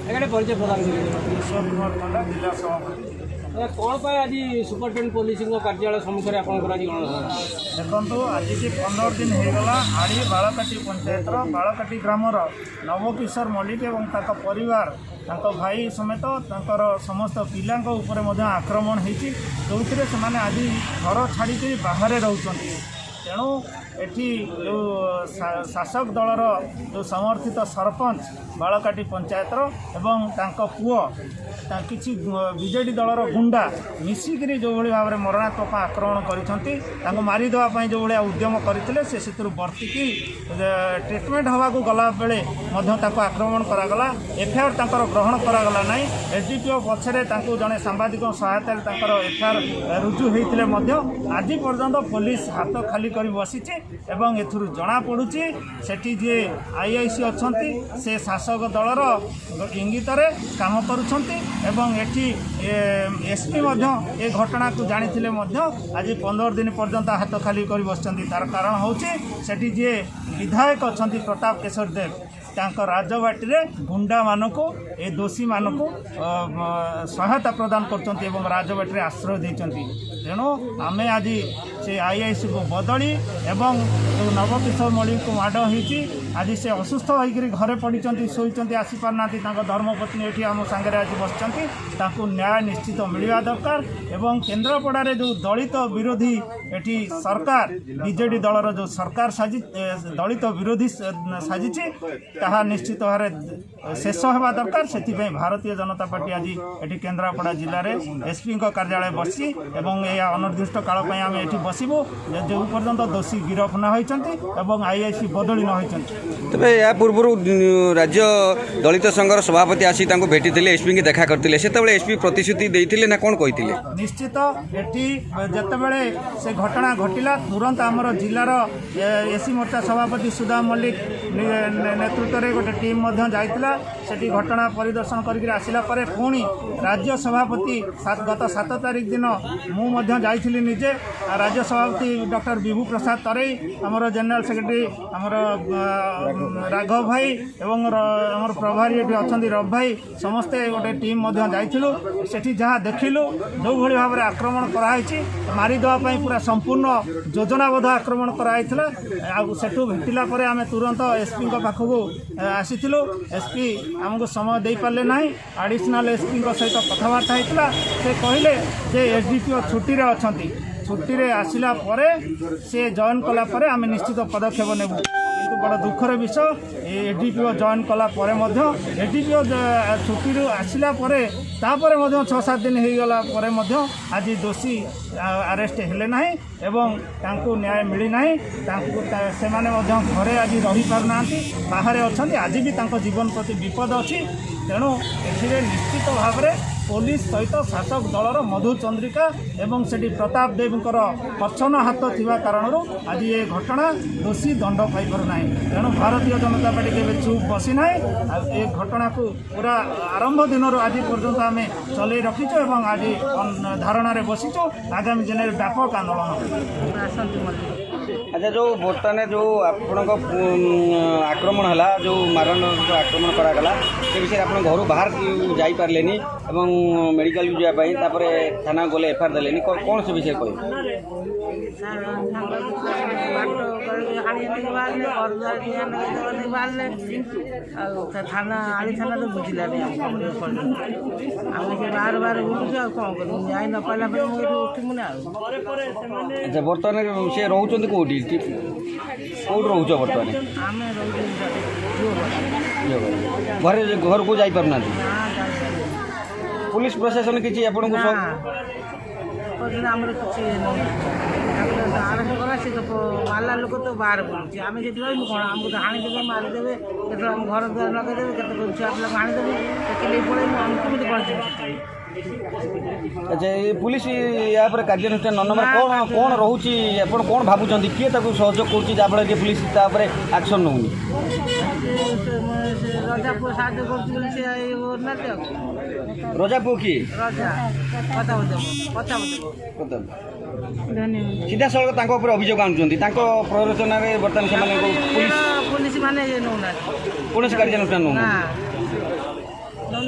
एकाडे परिचय प्रदान ईश्वर कुमार पंडा जिला सभापति। कौन पर आज सुपरिटेडेंट पुलिस कार्यालय सम्मुखें आपंकर आज देखो आज की 15 दिन होगला आड़ी बालकाटी पंचायतर बालकाटी ग्रामर नवकिशोर मल्लिक और परिवार भाई समेत समस्त पिला आक्रमण होती जो आज घर छाड़ी बाहर रोचते तेणु एठी जो शासक दलर जो समर्थित सरपंच बालकाटी पंचायतर एवं पुओ किसी बीजेडी दलर गुंडा मिसिक जो भाव में मरणात्मक आक्रमण कर मारिदेवाई जो भाया उद्यम करते से बर्तिकी ट्रिटमेंट हवा को गला बेले आक्रमण करागला एफआईआर ग्रहण करागला ना एसडीपीओ पछरे जड़े सांबादिक सहायता एफआईआर रुजु होते आज पर्यंत पुलिस हाथ खाली कर बसी एवं एथुरु जना पड़ुची सेठी जे आईआईसी अच्छी से शासक दलर इंगित काम करुछंती एवं एठी एसपी ए घटना को जानी आज 15 दिन पर्यंत हाथ खाली कर बसचंती तार कारण होची सेठी जे विधायक अच्छी प्रताप केशर देव राजबाटी गुंडा मानक ए दोषी मानक सहायता प्रदान करछंती एवं राजबाटी आश्रय देछंती तेणु आमे आज से आईआईसी को बदली एवं नवकिशोर मल्लिक को माड़ होती आज से असुस्थ होकर घरे पड़ी शोचती आसीपारना धर्मपत्नी ये आम सांगे आज बसचंती न्याय निश्चित मिलवा दरकार एवं केन्द्रापड़े जो दलित विरोधी एटी सरकार बीजेडी दलर जो सरकार साजी दलित विरोधी साजी ताहा निश्चित भाव शेष होगा दरकार से भारतीय जनता पार्टी आज ये केन्द्रापड़ा जिले में एसपी कार्यालय बसी एवं यह अनिर्दिष्ट काल आम ये बसबू जो पर्यंत दोषी गिरफ न होती आईआईसी बदली न होती तेरे या पूर्व राज्य दलित संघर सभापति आसी भेटी एसपी की देखा करते से एसपी प्रतिश्रुति देते ना कौन कहते निश्चित एटी जितेबाला से घटना घटिला तुरंत आमर जिलार एसी मोर्चा सभापति सुधा मल्लिक नेतृत्व में गोटे टीम जाइतिला सेठी घटना परिदर्शन करके आसिला परे पुणी राज्य सभापति गत 7 तारिख दिन मुझे जाइली निजे राज्य सभापति डॉक्टर विभू प्रसाद तरेई आमर जनरल सेक्रेटरी आमर राघव भाई एवं आमर प्रभारी ये अच्छा रव भाई समस्ते गोटे टीम जाइलु सेठी जहाँ देखिलु जो भाई भाव में आक्रमण कराई मारिदेवाई पूरा संपूर्ण योजनाबद्ध आक्रमण कराइला सेठू भेटिला परे आमे तुरंत एसपी पाखक आसीलु एसपी आमको समय दे पारे ना एडिशनल एसपी सहित कथबार्ता होता से कहले जे एसडीपीओ छुट्टी रे अछंती छुट्टी रे आसिला परे से जॉइन कला परे आमे निश्चित पदक्षेप नेबु किंतु बड़ दुखर विषय एडीपीओ जॉइन कला परे मध्य एडीपीओ छुट्टी आसिला परे तापरे मध्य 6-7 दिन हो गला परे मध्य आज दोषी अरेस्ट हेले नहीं एवं तांको न्याय मिली नहीं से माने मध्य घरे आज रही पारना बाहर अच्छा आज भी तांको जीवन प्रति विपद अच्छी तेणु ए निश्चित भाव में पुलिस सहित शासक दलर मधु चंद्रिका एवं सेठी प्रताप देवकर पछन हाथ थिबा कारण आज ये घटना दोषी दंड पाई पारना तेणु भारतीय जनता पार्टी के चुप बसी ना ये घटना को पूरा आरंभ दिन आज पर्यंत आम चल रखीचु और आज धारणा बसीचु आगामी दिन में व्यापक आंदोलन। अच्छा जो बर्तमान जो आपण आक्रमण है जो मारण जो आक्रमण करागला से विषय आप घर बाहर जापारे मेडिकल जावाई थाना गले एफआईआर देले कौन से विषय कह थाना आड़ी थाना तो बुझिला बार बार बुझुଛୁ कौन कर न्याय न पाला उठिमु ना। अच्छा बर्तमान से रोचंदी कोठी कौट रोच बर्तमान आम घर को जाई पारना पुलिस प्रशासन किसी आपन को आमर किसी आरम्भ करा से तो मारला लोक तो बाहर बुलूँ आम से रही कौन आमको तो हाणीदेवे मारिदेवे के घर द्वार लगेदेवे के छुआ पिला हाणीदेवे किले पड़े आमको कौन। अच्छा ये पुलिस या कार्यानुष्ठान न नंबर कौन कौन रोचे आप कौन भावुं किए सहयोग कर पुलिस एक्शन नौ रजा पुओ साहय रजा पुओ किए सीधा सड़क अभियोग आणुंट प्ररोचन बर्तमान से पुलिस माने पुलिस कार्यानुष्ठान नौ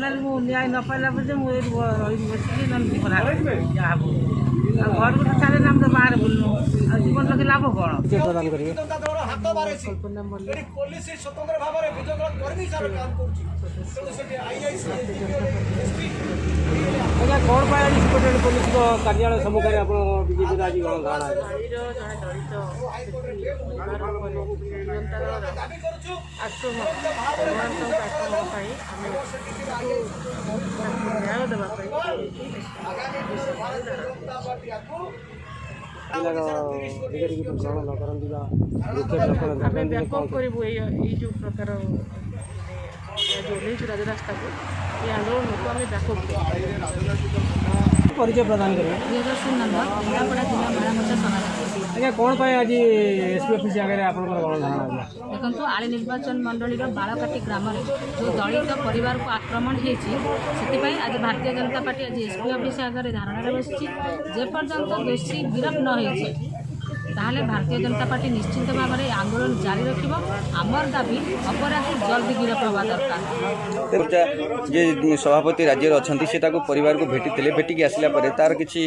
फाइनाल मु न्याय न पाइला परे मु एठी रही बसिକି नन जीवन ଯାହା ହବ ଆଉ ଘରକୁ ତ ଛାଡେ ନା ଆମେ ତ ବାହାରେ ବୁଲୁ ଆଉ ଜୀବନ ରଖି ଲାଭ କ'ଣ परिचय प्रदान करिए କଳ୍ପନା ମଲ୍ଲିକ ଆଜ୍ଞା କ'ଣ ପାଇଁ ଆଜି ସୁପରିଟେଣ୍ଡେଣ୍ଟ ପୋଲିସଙ୍କ କାର୍ଯ୍ୟାଳୟ ସମ୍ମୁଖରେ ଆପଣ ବିଜେପିର ଆଜି ଗଣଧାରଣା ହେଲା? ଭାଇର ଜଣେ ଜଡ଼ିତ ପରିବାର ଉପରେ ଜନତା ଦଳର ଆକ୍ରମଣ ଭଗବାନଙ୍କ ଆକ୍ରମଣ ପାଇଁ ଆମେ ନ୍ୟାୟ ଦେବା ପାଇଁ ଗ୍ରହଣ ନ କରନ୍ତି ବା ଆମେ ବ୍ୟାକଅପ୍ କରିବୁ ଏଇ ଯେଉଁ ପ୍ରକାର ଯେଉଁ ଓହ୍ଲେଇଛୁ ରାଜରାସ୍ତାକୁ ଏ ଆନ୍ଦୋଳନକୁ ଆମେ ବ୍ୟାକଅପ୍ କରିବୁ। ପରିଚୟ ପ୍ରଦାନ କରିବେ ପ୍ରିୟଦର୍ଶନ ନନ୍ଦ କେନ୍ଦ୍ରାପଡ଼ା ଜିଲ୍ଲା ମେଳାମଞ୍ଚ ସଭାପତି। ଆଜ୍ଞା କ'ଣ ପାଇଁ ଆଜି ଏସ୍ପି ଅଫିସ୍ ଆଗରେ ଆପଣଙ୍କର ଗଣଧାରଣା ହେଲା? ଦେଖନ୍ତୁ ଆଳି ନିର୍ବାଚନ ମଣ୍ଡଳୀର ବାଳକାଟି ଗ୍ରାମରେ ଯେଉଁ ଦଳିତ ପରିବାରକୁ ଆକ୍ରମଣ ହେଇଛି ସେଥିପାଇଁ ଆଜି ଭାରତୀୟ ଜନତା ପାର୍ଟି ଆଜି ଏସ୍ପି ଅଫିସ୍ ଆଗରେ ଧାରଣାରେ ବସିଛି। ଯେପର୍ଯ୍ୟନ୍ତ ଦୋଷୀ ଗିରଫ ନ ହେଇଛି ତାହେଲେ ଭାରତୀୟ ଜନତା ପାର୍ଟି ନିଶ୍ଚିତ ଭାବରେ ଆନ୍ଦୋଳନ ଜାରି ରଖିବ। ଆମର ଦାବି ଅପରାଧୀ ଜଲ୍ଦି ଗିରଫ ହେବା ଦରକାର। ଯେ ସଭାପତି ରାଜ୍ୟରେ ଅଛନ୍ତି ସେ ତାକୁ ପରିବାରକୁ ଭେଟିଥିଲେ, ଭେଟିକି ଆସିଲା ପରେ ତାର କିଛି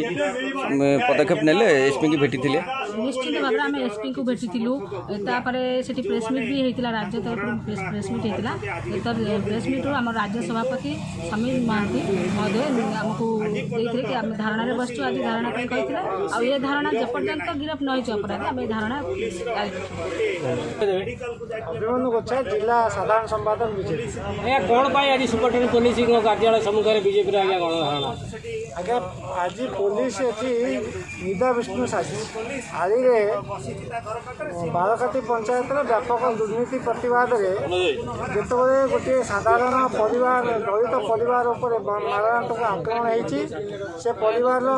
ପଦକ୍ଷେପ ନେଲେ ଏସ୍ପିଙ୍କୁ ଭେଟିଥିଲେ। ନିଶ୍ଚିତ ଭାବରେ ଆମେ ଏସ୍ପିଙ୍କୁ ଭେଟିଥିଲୁ। ତାପରେ ସେଠି ପ୍ରେସ୍ ମିଟ୍ ବି ହେଇଥିଲା, ରାଜ୍ୟ ତରଫରୁ ପ୍ରେସ୍ ମିଟ୍ ହେଇଥିଲା। ତ ପ୍ରେସ୍ ମିଟ୍ରୁ ଆମ ରାଜ୍ୟ ସଭାପତି ସମୀର ମହାନ୍ତି ମହୋଦୟ ଆମକୁ ଦେଇଥିଲେ କି ଆମେ ଧାରଣାରେ ବସିଛୁ, ଆଜି ଧାରଣା ପାଇଁ କହିଥିଲେ। ଆଉ ଏ ଧାରଣା ଯେପର୍ଯ୍ୟନ୍ତ ଗିରଫ ନ ହେଇଛି ଅପରାଧୀ ଆମେ ଧାରଣା ଅଭିମନ୍ୟୁ ଗୋଚ୍ଛା ଜିଲ୍ଲା ସାଧାରଣ ସମ୍ପାଦକ ବିଜେପି। ଆଜ୍ଞା କ'ଣ ପାଇଁ ଆଜି ସୁପରିଟେଣ୍ଡେଣ୍ଟ ପୋଲିସଙ୍କ କାର୍ଯ୍ୟାଳୟ ସମ୍ମୁଖରେ ବିଜେପିର ଆଜ୍ଞା ଗଣଧାରଣା? ଆଜ୍ଞା ଆଜି ପୋଲିସ ଏଠି ନିଦା ବିଷ୍ଣୁ ସାଜିଛି। ଆଳିରେ ବାଳକାଟି ପଞ୍ଚାୟତର ବ୍ୟାପକ ଦୁର୍ନୀତି ପ୍ରତିବାଦରେ ଯେତେବେଳେ ଗୋଟିଏ ସାଧାରଣ ପରିବାର ଦଳିତ ପରିବାର ଉପରେ ମାରଣାନ୍ତକ ଆକ୍ରମଣ ହେଇଛି, ସେ ପରିବାରର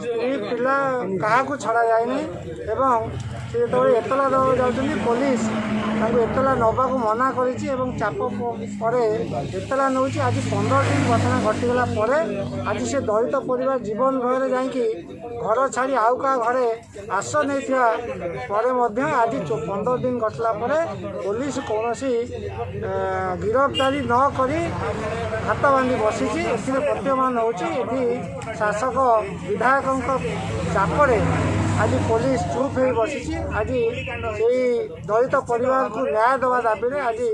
ସ୍ତ୍ରୀ ପିଲା କାହାକୁ ଛଡ଼ାଯାଇନି ଏବଂ ସେ ଯେତେବେଳେ ଏତଲା ଦେବାକୁ ଯାଉଛନ୍ତି ପୋଲିସ ତାଙ୍କୁ ଏତଲା ନେବାକୁ ମନା କରିଛି ଏବଂ ଚାପ ପରେ ଏତଲା ନେଉଛି। ଆଜି 15 ଦିନ ଘଟଣା ଘଟିଗଲା ପରେ ଆଜି ସେ ଦଳିତ ପରିବାର ଜୀବନ ଭୟରେ ଯାଇକି ଘର ଛାଡ଼ି ଆଉ କାହା ଘରେ ଆଶ୍ରୟ ନେଇଥିବା ପରେ ମଧ୍ୟ ଆଜି 15 ଦିନ ଘଟିଲା ପରେ ପୋଲିସ କୌଣସି ଗିରଫଦାରୀ ନ କରି ହାତ ବାନ୍ଧି ବସିଛି। ଏଥିରେ ପ୍ରତୀୟମାନ ହେଉଛି ଏଠି ଶାସକ ବିଧାୟକଙ୍କ ଚାପରେ ଆଜି ପୋଲିସ ଚୁପ୍ ହେଇ ବସିଛି। ଆଜି ସେଇ ଦଳିତ ପରିବାରକୁ ନ୍ୟାୟ ଦେବା ଦାବିରେ ଆଜି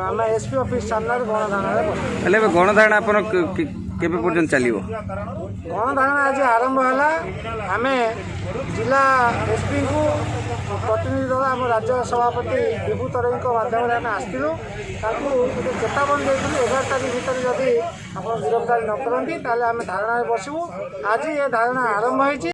ଆମେ ଏସ୍ପି ଅଫିସ୍ ସାମ୍ନାରେ ଗଣଧାରଣାରେ ବସିଛୁ। ହେଲେ ଏବେ ଗଣଧାରଣା ଆପଣ କେବେ ପର୍ଯ୍ୟନ୍ତ ଚାଲିବ? ଗଣଧାରଣା ଆଜି ଆରମ୍ଭ ହେଲା। ଆମେ ଜିଲ୍ଲା ଏସ୍ପିଙ୍କୁ ପ୍ରତିନିଧି ଦଳ ଆମ ରାଜ୍ୟ ସଭାପତି ବିଭୁ ତରେଇଙ୍କ ମାଧ୍ୟମରେ ଆମେ ଆସିଥିଲୁ। ତାଙ୍କୁ ଗୋଟେ ଚେତାବନୀ ଦେଇଥିଲୁ 11 ତାରିଖ ଭିତରେ ଯଦି ଆପଣ ଗିରଫଦାରୀ ନ କରନ୍ତି ତାହେଲେ ଆମେ ଧାରଣାରେ ବସିବୁ। ଆଜି ଏ ଧାରଣା ଆରମ୍ଭ ହୋଇଛି।